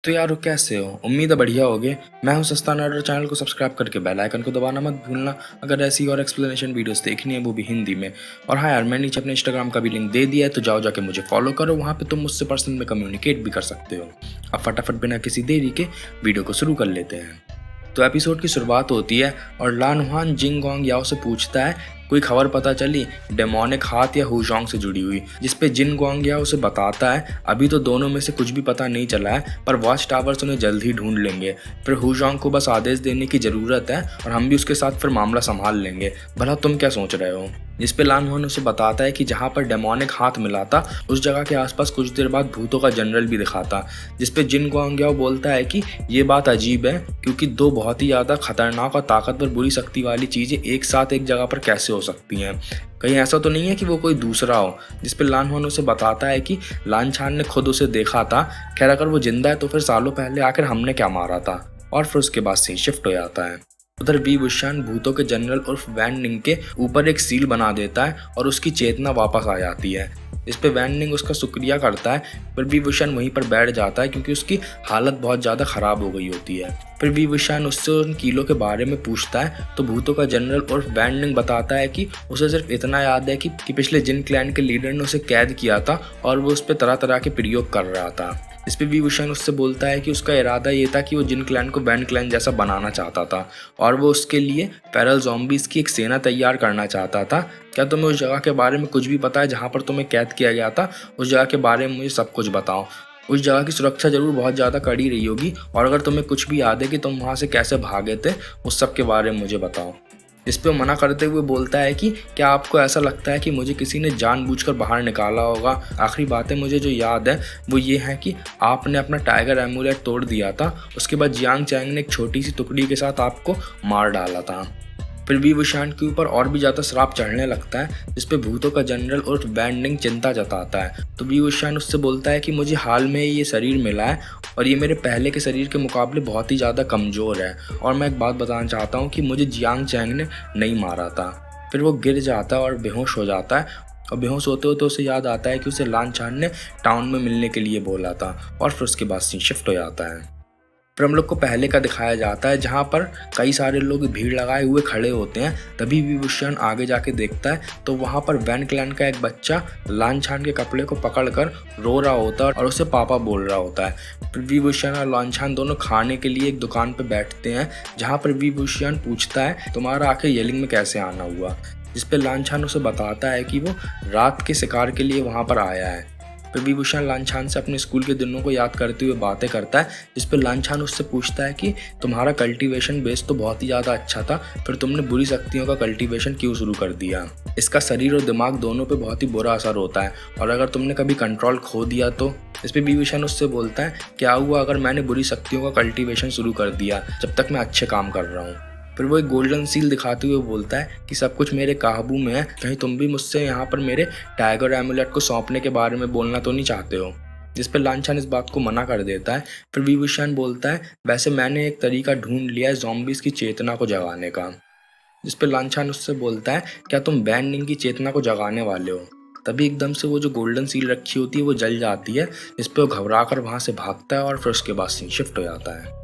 तो यारो कैसे हो? उम्मीद है बढ़िया होगे। मैं हूं सस्ता नर्ड और चैनल को सब्सक्राइब करके बेल आइकन को दबाना मत भूलना अगर ऐसी और एक्सप्लेनेशन वीडियोस देखनी है, वो भी हिंदी में। और हाँ यार, मैंने नीचे अपने इंस्टाग्राम का भी लिंक दे दिया है, तो जाओ जाके मुझे फॉलो करो। वहाँ पे तुम मुझसे पर्सनल में कम्युनिकेट भी कर सकते हो। अब फटाफट बिना किसी देरी के वीडियो को शुरू कर लेते हैं। तो एपिसोड की शुरुआत होती है और लान हुआन जिंग गोंग याओ से पूछता है कोई खबर पता चली डेमोनिक हाथ या हुजोंग से जुड़ी हुई, जिसपे जिन गोंग याओ उसे बताता है अभी तो दोनों में से कुछ भी पता नहीं चला है, पर वॉच टावर्स उन्हें जल्द ही ढूंढ लेंगे। फिर हुजोंग को बस आदेश देने की जरूरत है और हम भी उसके साथ फिर मामला संभाल लेंगे। भला तुम क्या सोच रहे हो? जिसपे लान हुआन उसे बताता है कि जहाँ पर डेमोनिक हाथ मिला था उस जगह के आसपास कुछ देर बाद भूतों का जनरल भी दिखा था। जिसपे जिन गोंग याओ बोलता है कि ये बात अजीब है क्योंकि दो बहुत ही ज़्यादा खतरनाक और ताकतवर बुरी शक्ति वाली चीज़ें एक साथ एक जगह पर कैसे हो सकती हैं। कहीं ऐसा तो नहीं है कि वो कोई दूसरा हो। जिस पे लान हुआन उसे बताता है कि लान छान ने खुद उसे देखा था। खैर अगर वो जिंदा है तो फिर सालों पहले आखिर हमने क्या मारा था। और फिर उसके बाद से शिफ्ट हो जाता है। उधर वी बुशान भूतों के जनरल उर्फ वैन निंग के ऊपर एक सील बना देता है और उसकी चेतना वापस आ जाती है। इस पे वैन निंग उसका शुक्रिया करता है, पर वी बुशान वहीं पर बैठ जाता है क्योंकि उसकी हालत बहुत ज़्यादा ख़राब हो गई होती है। फिर वी बुशान उससे उन कीलों के बारे में पूछता है तो भूतों का जनरल उर्फ वैन निंग बताता है कि उसे सिर्फ इतना याद है कि पिछले जिन क्लैन के लीडर ने उसे कैद किया था और वो उस पर तरह तरह के प्रयोग कर रहा था। इस पे वी बुशान उससे बोलता है कि उसका इरादा ये था कि वो जिन क्लैन को वैन क्लैन जैसा बनाना चाहता था और वो उसके लिए पैरल ज़ॉम्बीज़ की एक सेना तैयार करना चाहता था। क्या तुम्हें उस जगह के बारे में कुछ भी पता है जहाँ पर तुम्हें कैद किया गया था? उस जगह के बारे में मुझे सब कुछ बताओ। उस जगह की सुरक्षा जरूर बहुत ज़्यादा कड़ी रही होगी और अगर तुम्हें कुछ भी याद है कि तुम वहाँ से कैसे भागे थे, उस सब के बारे में मुझे बताओ। इस पे मना करते हुए बोलता है कि क्या आपको ऐसा लगता है कि मुझे किसी ने जानबूझकर बाहर निकाला होगा? आखिरी बातें मुझे जो याद है वो ये है कि आपने अपना टाइगर एमुलेट तोड़ दिया था, उसके बाद जियांग चैंग ने एक छोटी सी टुकड़ी के साथ आपको मार डाला था। फिर वी बुशान के ऊपर और भी ज़्यादा श्राप चढ़ने लगता है, जिस पे भूतों का जनरल उर्फ वैन निंग चिंता जताता है। तो वी बुशान उससे बोलता है कि मुझे हाल में ये शरीर मिला है और ये मेरे पहले के शरीर के मुकाबले बहुत ही ज़्यादा कमज़ोर है और मैं एक बात बताना चाहता हूँ कि मुझे जियांग चैंग ने नहीं मारा था। फिर वो गिर जाता है और बेहोश हो जाता है और बेहोश होते होते उसे याद आता है कि उसे लान छान ने टाउन में मिलने के लिए बोला था और फिर उसके बाद सीन शिफ्ट हो जाता है। फिर हम लोग को पहले का दिखाया जाता है जहाँ पर कई सारे लोग भीड़ लगाए हुए खड़े होते हैं। तभी वी बुशान आगे जाके देखता है तो वहाँ पर वैन क्लैन का एक बच्चा लान छान के कपड़े को पकड़कर रो रहा होता है और उसे पापा बोल रहा होता है। फिर वी बुशान और लान छान दोनों खाने के लिए एक दुकान पर बैठते हैं जहाँ पर वी बुशान पूछता है तुम्हारा आखिर येलिंग में कैसे आना हुआ? जिस पे लान छान उसे बताता है कि वो रात के शिकार के लिए वहाँ पर आया है। फिर वी बुशान लान छान से अपने स्कूल के दिनों को याद करते हुए बातें करता है, जिस पर लान छान उससे पूछता है कि तुम्हारा कल्टीवेशन बेस तो बहुत ही ज़्यादा अच्छा था, फिर तुमने बुरी शक्तियों का कल्टीवेशन क्यों शुरू कर दिया? इसका शरीर और दिमाग दोनों पे बहुत ही बुरा असर होता है और अगर तुमने कभी कंट्रोल खो दिया तो? इस पर वी बुशान उससे बोलता है क्या हुआ अगर मैंने बुरी शक्तियों का कल्टीवेशन शुरू कर दिया जब तक मैं अच्छे काम कर रहा हूँ? फिर वो एक गोल्डन सील दिखाते हुए बोलता है कि सब कुछ मेरे काबू में है, कहीं तुम भी मुझसे यहाँ पर मेरे टाइगर एमुलेट को सौंपने के बारे में बोलना तो नहीं चाहते हो? जिस पर लान छान इस बात को मना कर देता है। फिर वी बुशान बोलता है वैसे मैंने एक तरीका ढूंढ लिया है ज़ॉम्बीज़ की चेतना को जगाने का। जिस पर लान छान उससे बोलता है क्या तुम वैन निंग की चेतना को जगाने वाले हो? तभी एकदम से वो जो गोल्डन सील रखी होती है वो जल जाती है, जिस पर वो घबरा कर वहाँ से भागता है और फिर उसके बाद सीन शिफ्ट हो जाता है।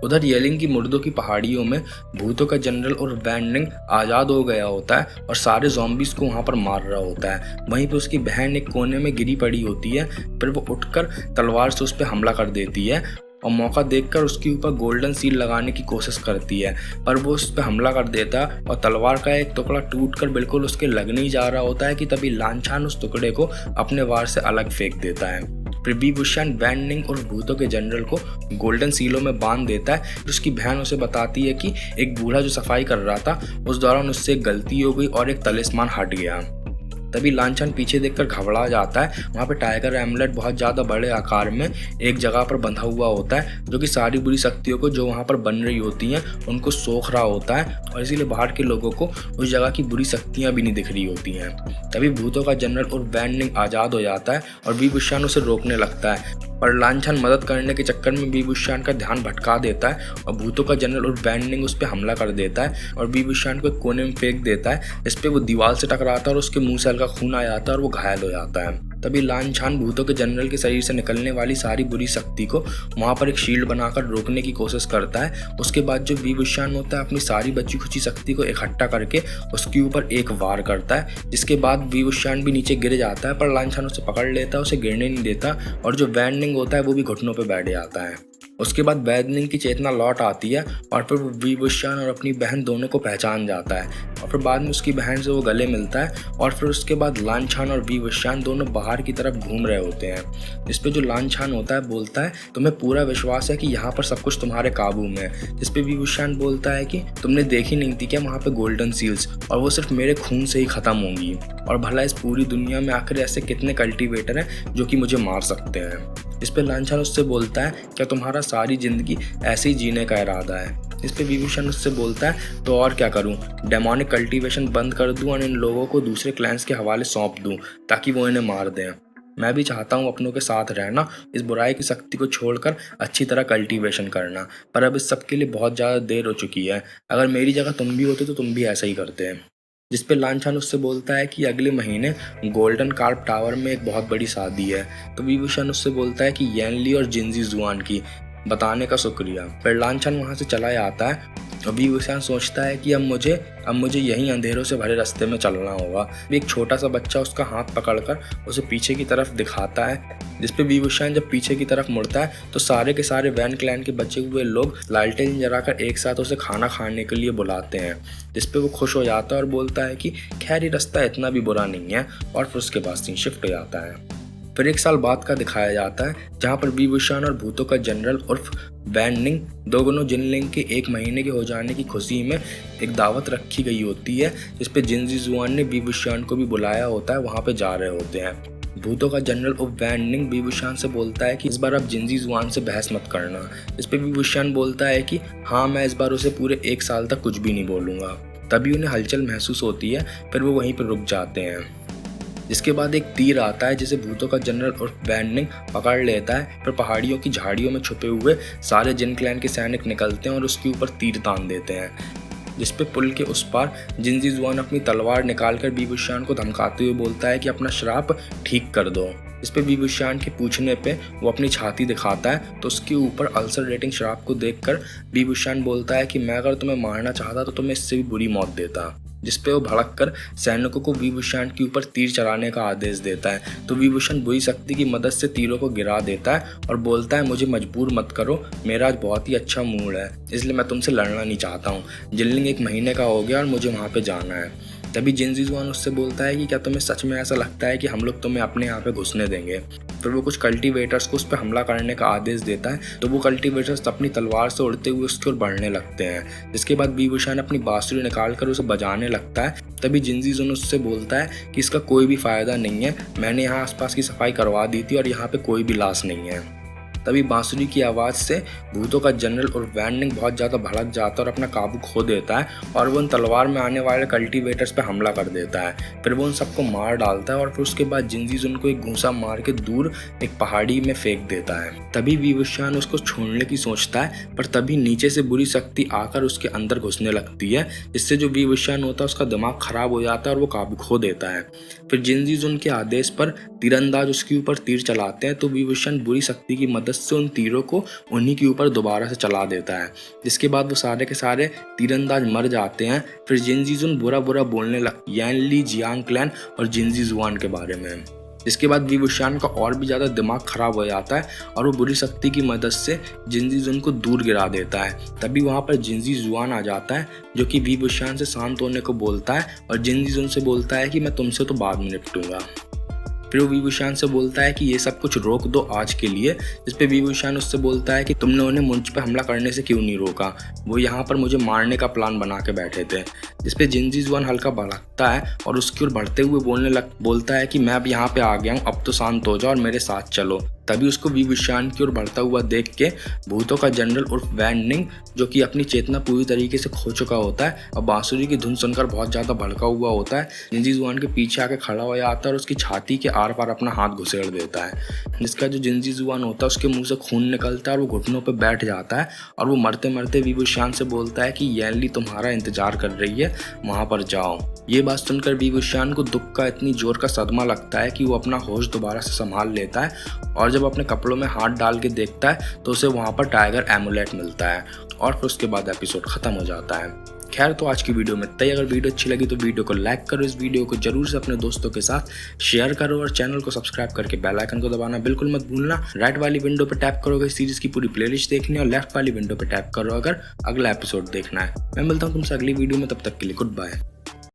उधर येलिंग की मुर्दों की पहाड़ियों में भूतों का जनरल और वैन निंग आज़ाद हो गया होता है और सारे ज़ॉम्बीज़ को वहाँ पर मार रहा होता है। वहीं पे उसकी बहन एक कोने में गिरी पड़ी होती है। फिर वो उठकर तलवार से उस पर हमला कर देती है और मौका देखकर उसके ऊपर गोल्डन सील लगाने की कोशिश करती है, पर वो उस पर हमला कर देता है और तलवार का एक टुकड़ा टूटकर बिल्कुल उसके लगने ही जा रहा होता है कि तभी लान छान उस टुकड़े को अपने वार से अलग फेंक देता है। फिर वी बुशान वैन निंग और भूतों के जनरल को गोल्डन सीलों में बांध देता है। उसकी बहन उसे बताती है कि एक बूढ़ा जो सफाई कर रहा था उस दौरान उससे एक गलती हो गई और एक तलिस्मान हट गया। तभी लान छान पीछे देखकर घबरा जाता है। वहाँ पे टाइगर एमुलेट बहुत ज़्यादा बड़े आकार में एक जगह पर बंधा हुआ होता है जो कि सारी बुरी शक्तियों को जो वहाँ पर बन रही होती हैं उनको सोख रहा होता है और इसीलिए बाहर के लोगों को उस जगह की बुरी शक्तियाँ भी नहीं दिख रही होती हैं। तभी भूतों का जनरल और वैन निंग आज़ाद हो जाता है और वी बुशान उसे रोकने लगता है, पर लान छान मदद करने के चक्कर में वी बुशान का ध्यान भटका देता है और भूतों का जनरल और वैन निंग उस पर हमला कर देता है और वी बुशान को एक कोने में फेंक देता है, जिस पे वो दीवार से टकराता है और उसके मुंह से हल्का खून आ जाता है और वो घायल हो जाता है। तभी लानछान भूतों के जनरल के शरीर से निकलने वाली सारी बुरी शक्ति को वहाँ पर एक शील्ड बनाकर रोकने की कोशिश करता है। उसके बाद जो विभूषण होता है अपनी सारी बची खुची शक्ति को इकट्ठा करके उसके ऊपर एक वार करता है, जिसके बाद विभूषण भी नीचे गिर जाता है, पर लानछान उसे पकड़ लेता है, उसे गिरने नहीं देता और जो वैननिंग होता है वो भी घुटनों पर बैठ जाता है। उसके बाद वैननिंग की चेतना लौट आती है और फिर वो विभूषण और अपनी बहन दोनों को पहचान जाता है और फिर बाद में उसकी बहन से वो गले मिलता है और फिर उसके बाद लानछान और विभूषण दोनों बाहर की तरफ घूम रहे होते हैं। जिस पे जो लानछान होता है बोलता है तुम्हें पूरा विश्वास है कि यहाँ पर सब कुछ तुम्हारे काबू में है। जिस पे विभूषण बोलता है कि तुमने देखी नहीं थी क्या वहाँ पे गोल्डन सील्स, और वो सिर्फ मेरे खून से ही खत्म होंगी, और भला इस पूरी दुनिया में आखिर ऐसे कितने कल्टीवेटर हैं जो कि मुझे मार सकते हैं। इस पे लानछान उससे बोलता है क्या तुम्हारा सारी जिंदगी ऐसे ही जीने का इरादा है। इस पे विभूषण उससे बोलता है तो और क्या करूं, डेमोनिक कल्टीवेशन बंद कर दूं और इन लोगों को दूसरे क्लैंस के हवाले सौंप दूं ताकि वो इन्हें मार दें। मैं भी चाहता हूं अपनों के साथ रहना, इस बुराई की शक्ति को छोड़कर अच्छी तरह कल्टीवेशन करना, पर अब इस सब के लिए बहुत ज़्यादा देर हो चुकी है। अगर मेरी जगह तुम भी होते तो तुम भी ऐसा ही करते। जिस पे लानछान उससे बोलता है कि अगले महीने गोल्डन कार्प टावर में एक बहुत बड़ी शादी है। तो विभूषण उससे बोलता है कि येनली और जिनजी जुआन की, बताने का शुक्रिया। फिर लानछान वहाँ से चला आता है और विभूषण सोचता है कि अब मुझे यहीं अंधेरों से भरे रास्ते में चलना होगा। एक छोटा सा बच्चा उसका हाथ पकड़कर उसे पीछे की तरफ दिखाता है। जिस पे विभूषण जब पीछे की तरफ मुड़ता है तो सारे के सारे वैन क्लैन के बचे हुए लोग लालटेन जलाकर एक साथ उसे खाना खाने के लिए बुलाते हैं। जिस पे वो खुश हो जाता है और बोलता है कि खैर ये रास्ता इतना भी बुरा नहीं है, और फिर उसके बाद सीन शिफ्ट हो जाता है। फिर एक साल बाद का दिखाया जाता है जहाँ पर विभूषण और भूतों का जनरल उर्फ वैननिंग दोनों जिनलिंग के 1 महीने के हो जाने की खुशी में एक दावत रखी गई होती है, जिस पे जिनजी जुआन ने विभूषण को भी बुलाया होता है, वहाँ पे जा रहे होते हैं। भूतों का जनरल उर्फ वैननिंग विभूषण से बोलता है कि इस बार आप जिनजी जुआन से बहस मत करना। इस पे विभूषण बोलता है कि हाँ मैं इस बार उसे पूरे 1 साल तक कुछ भी नहीं बोलूँगा। तभी उन्हें हलचल महसूस होती है, फिर वो वहीं पर रुक जाते हैं। जिसके बाद एक तीर आता है जिसे भूतों का जनरल और वैननिंग पकड़ लेता है। फिर पहाड़ियों की झाड़ियों में छुपे हुए सारे जिन क्लैन के सैनिक निकलते हैं और उसके ऊपर तीर तान देते हैं। जिस पे पुल के उस पार जिनजी जुआन अपनी तलवार निकालकर विभूषण को धमकाते हुए बोलता है कि अपना श्राप ठीक कर दो। इस पे विभूषण के पूछने पे वो अपनी छाती दिखाता है तो उसके ऊपर अल्सर रेटिंग श्राप को देखकर विभूषण बोलता है कि मैं अगर तुम्हें मारना चाहता तो तुम्हें इससे भी बुरी मौत देता। जिस पे वो भड़क कर सैनिकों को विभूषण के ऊपर तीर चलाने का आदेश देता है। तो विभूषण बुरी शक्ति की मदद से तीरों को गिरा देता है और बोलता है मुझे मजबूर मत करो, मेरा आज बहुत ही अच्छा मूड है, इसलिए मैं तुमसे लड़ना नहीं चाहता हूँ। जिनलिंग 1 महीने का हो गया और मुझे वहाँ पे जाना है। तभी जिनजी जुआन उससे बोलता है कि क्या तुम्हें सच में ऐसा लगता है कि हम लोग तुम्हें अपने यहाँ पे घुसने देंगे। फिर वो कुछ कल्टीवेटर्स को उस पर हमला करने का आदेश देता है तो वो कल्टीवेटर्स अपनी तलवार से उड़ते हुए उसकी ओर बढ़ने लगते हैं। जिसके बाद विभूषण अपनी बांसुरी निकाल कर उसे बजाने लगता है। तभी जिनजी जुआन उससे बोलता है कि इसका कोई भी फायदा नहीं है, मैंने यहाँ आसपास की सफाई करवा दी थी और यहाँ पे कोई भी लाश नहीं है। तभी बांसुरी की आवाज़ से भूतों का जनरल और वैननिंग बहुत ज़्यादा भड़क जाता है और अपना काबू खो देता है और वो उन तलवार में आने वाले कल्टीवेटर्स पे हमला कर देता है। फिर वो उन सबको मार डालता है और फिर उसके बाद जिनजी जुआन को एक घूंसा मार के दूर एक पहाड़ी में फेंक देता है। तभी विभूषण उसको छोड़ने की सोचता है, पर तभी नीचे से बुरी शक्ति आकर उसके अंदर घुसने लगती है, जिससे जो विभूषण होता है उसका दिमाग खराब हो जाता है और वो काबू खो देता है। फिर जिनजी जुआन के आदेश पर तीरंदाज उसके ऊपर तीर चलाते हैं तो विभूषण बुरी शक्ति की मदद से उन तीरों को उन्हीं के ऊपर दोबारा से चला देता है। जिसके बाद वो सारे के सारे तीरंदाज मर जाते हैं। फिर जिनजी जुआन बुरा बुरा बोलने लगता है येनली, जियांग क्लैन और जिनजी जुआन के बारे में। जिसके बाद विभूषण का और भी ज़्यादा दिमाग खराब हो जाता है और वो बुरी शक्ति की मदद से जिनजी जुआन को दूर गिरा देता है। तभी वहाँ पर जिनजी जुआन आ जाता है जो कि विभूषण से शांत होने को बोलता है और जिनजी जुआन से बोलता है कि मैं तुमसे तो बाद में निपटूंगा। फिर वो विभूषण से बोलता है कि ये सब कुछ रोक दो आज के लिए। जिस पे विभूषण उससे बोलता है कि तुमने उन्हें मुझ पे हमला करने से क्यों नहीं रोका, वो यहाँ पर मुझे मारने का प्लान बना के बैठे थे। जिस पे जिनजी जुआन हल्का भड़कता है और उसकी ओर बढ़ते हुए बोलता है कि मैं अब यहाँ पे आ गया हूँ, अब तो शांत हो जाओ और मेरे साथ चलो। तभी उसको विभूषण की ओर बढ़ता हुआ देख के भूतों का जनरल उर्फ वैन निंग, जो कि अपनी चेतना पूरी तरीके से खो चुका होता है और बांसुरी की धुन सुनकर बहुत ज्यादा भड़का हुआ होता है, जिंजी जुआन के पीछे आके खड़ा हो जाता है और उसकी छाती के आर पार अपना हाथ घुसेड़ देता है, जिसका जो जिंजी जुआन होता है उसके मुंह से खून निकलता है और वो घुटनों पर बैठ जाता है और वो मरते मरते विभूषण से बोलता है कि येनली तुम्हारा इंतजार कर रही है, वहां पर जाओ। ये बात सुनकर विभूषण को दुख का इतनी जोर का सदमा लगता है कि वो अपना होश दोबारा से संभाल लेता है और जब अपने कपड़ों में हाथ डाल के देखता है तो उसे वहां पर टाइगर एमुलेट मिलता है और फिर उसके बाद एपिसोड खत्म हो जाता है। खैर, तो आज की वीडियो में इतना ही। अगर वीडियो अच्छी लगी तो वीडियो को लाइक करो, इस वीडियो को जरूर से अपने दोस्तों के साथ शेयर करो और चैनल को सब्सक्राइब करके बेल आइकन को दबाना बिल्कुल मत भूलना। राइट वाली विंडो पे टैप करोगे सीरीज की पूरी प्लेलिस्ट देखनी और लेफ्ट वाली विंडो पे टैप करो अगर अगला एपिसोड देखना है। मैं मिलता हूँ तुमसे अगली वीडियो में, तब तक के लिए गुड बाय।